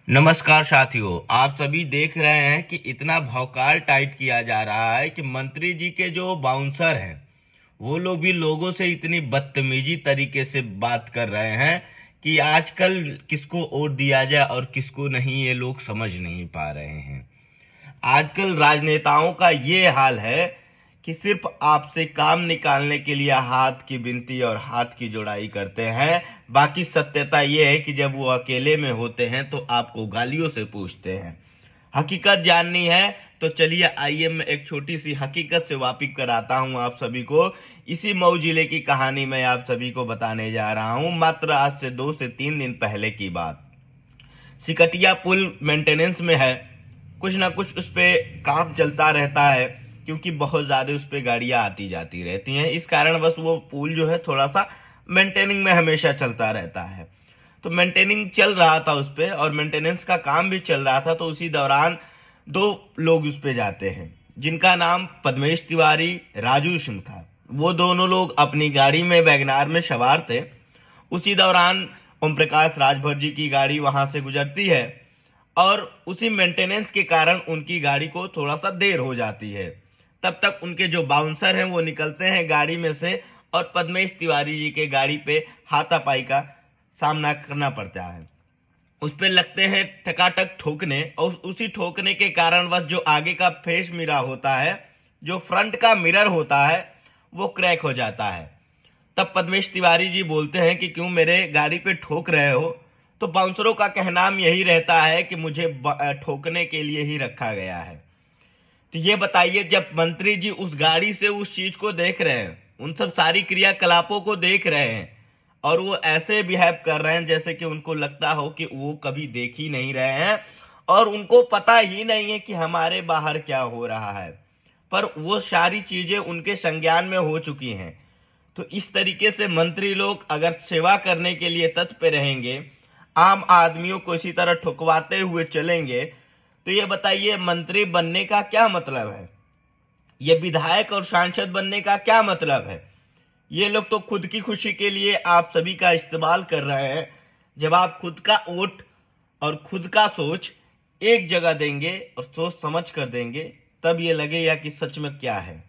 नमस्कार साथियों, आप सभी देख रहे हैं कि इतना भौकाल टाइट किया जा रहा है कि मंत्री जी के जो बाउंसर हैं वो लोग भी लोगों से इतनी बदतमीजी तरीके से बात कर रहे हैं कि आजकल किसको वोट दिया जाए और किसको नहीं ये लोग समझ नहीं पा रहे हैं। आजकल राजनेताओं का ये हाल है कि सिर्फ आपसे काम निकालने के लिए हाथ की विनती और हाथ की जोड़ाई करते हैं। बाकी सत्यता ये है कि जब वो अकेले में होते हैं तो आपको गालियों से पूछते हैं। हकीकत जाननी है तो चलिए आइए मैं एक छोटी सी हकीकत से वाकिफ कराता हूं आप सभी को। इसी मऊ जिले की कहानी मैं आप सभी को बताने जा रहा हूं। मात्र आज से 2 से 3 दिन पहले की बात। सिकटिया पुल मेंटेनेंस में है, कुछ ना कुछ उस पे काम चलता रहता है क्योंकि बहुत ज़्यादा उस पे गाड़ियाँ आती जाती रहती हैं। इस कारण बस वो पुल जो है थोड़ा सा मेंटेनिंग में हमेशा चलता रहता है। तो मेंटेनिंग चल रहा था उस पे और मेंटेनेंस का काम भी चल रहा था। तो उसी दौरान 2 लोग उस पे जाते हैं जिनका नाम पद्मेश तिवारी, राजू सिंह था। वो दोनों लोग अपनी गाड़ी में वैगनार में सवार थे। उसी दौरान ओम प्रकाश राजभर जी की गाड़ी वहां से गुजरती है और उसी मेंटेनेंस के कारण उनकी गाड़ी को थोड़ा सा देर हो जाती है। तब तक उनके जो बाउंसर हैं वो निकलते हैं गाड़ी में से और पद्मेश तिवारी जी के गाड़ी पे हाथापाई का सामना करना पड़ता है। उस पे लगते हैं टकाटक ठोकने और उसी ठोकने के कारणवश जो आगे का फेस मिरर होता है, जो फ्रंट का मिरर होता है, वो क्रैक हो जाता है। तब पद्मेश तिवारी जी बोलते हैं कि क्यों मेरे गाड़ी पे ठोक रहे हो। तो बाउंसरों का कहना यही रहता है कि मुझे ठोकने के लिए ही रखा गया है। तो ये बताइए, जब मंत्री जी उस गाड़ी से उस चीज को देख रहे हैं, उन सब सारी क्रियाकलापों को देख रहे हैं और वो ऐसे बिहेव कर रहे हैं जैसे कि उनको लगता हो कि वो कभी देख ही नहीं रहे हैं और उनको पता ही नहीं है कि हमारे बाहर क्या हो रहा है, पर वो सारी चीजें उनके संज्ञान में हो चुकी हैं। तो इस तरीके से मंत्री लोग अगर सेवा करने के लिए तत्पर रहेंगे, आम आदमियों को इसी तरह ठुकवाते हुए चलेंगे, तो ये बताइए मंत्री बनने का क्या मतलब है? ये विधायक और सांसद बनने का क्या मतलब है? ये लोग तो खुद की खुशी के लिए आप सभी का इस्तेमाल कर रहे हैं। जब आप खुद का वोट और खुद का सोच एक जगह देंगे और सोच समझ कर देंगे, तब ये लगेगा कि सच में क्या है।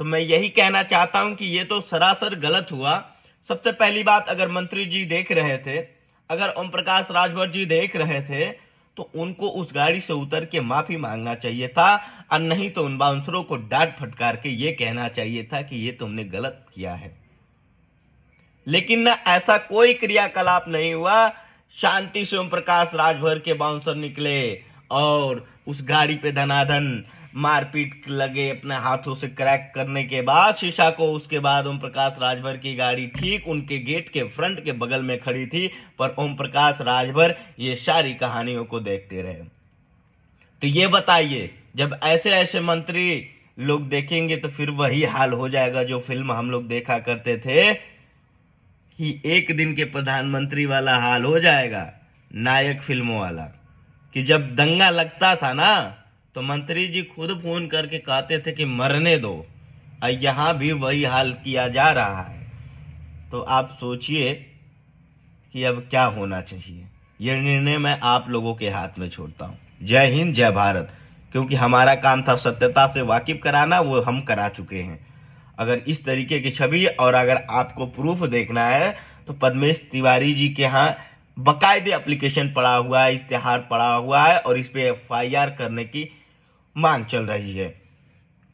तो मैं यही कहना चाहता हूं कि ये तो सरासर गलत हुआ। सबसे पहली बात, अगर मंत्री जी देख रहे थे, अगर ओम प्रकाश राजभर जी देख रहे थे, तो उनको उस गाड़ी से उतर के माफी मांगना चाहिए था और नहीं तो उन बाउंसरों को डांट फटकार के ये कहना चाहिए था कि ये तुमने गलत किया है। लेकिन ना ऐसा कोई क्रियाकलाप नहीं हुआ। शांति से ओम प्रकाश राजभर के बाउंसर निकले और उस गाड़ी पे धनाधन मारपीट लगे, अपने हाथों से क्रैक करने के बाद शीशा को। उसके बाद ओम प्रकाश राजभर की गाड़ी ठीक उनके गेट के फ्रंट के बगल में खड़ी थी, पर ओम प्रकाश राजभर ये सारी कहानियों को देखते रहे। तो ये बताइए, जब ऐसे ऐसे मंत्री लोग देखेंगे तो फिर वही हाल हो जाएगा जो फिल्म हम लोग देखा करते थे कि एक दिन के प्रधानमंत्री वाला हाल हो जाएगा, नायक फिल्मों वाला। कि जब दंगा लगता था ना, तो मंत्री जी खुद फोन करके कहते थे कि मरने दो, और यहाँ भी वही हाल किया जा रहा है। तो आप सोचिए कि अब क्या होना चाहिए। यह निर्णय मैं आप लोगों के हाथ में छोड़ता हूँ। जय हिंद, जय भारत। क्योंकि हमारा काम था सत्यता से वाकिफ कराना, वो हम करा चुके हैं। अगर इस तरीके की छवि और अगर आपको प्रूफ देखना है तो पद्मेश तिवारी जी के यहाँ बकायदे एप्लीकेशन पड़ा हुआ है, इश्तेहार पड़ा हुआ है और इस पे एफआईआर करने की मांग चल रही है।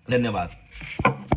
धन्यवाद।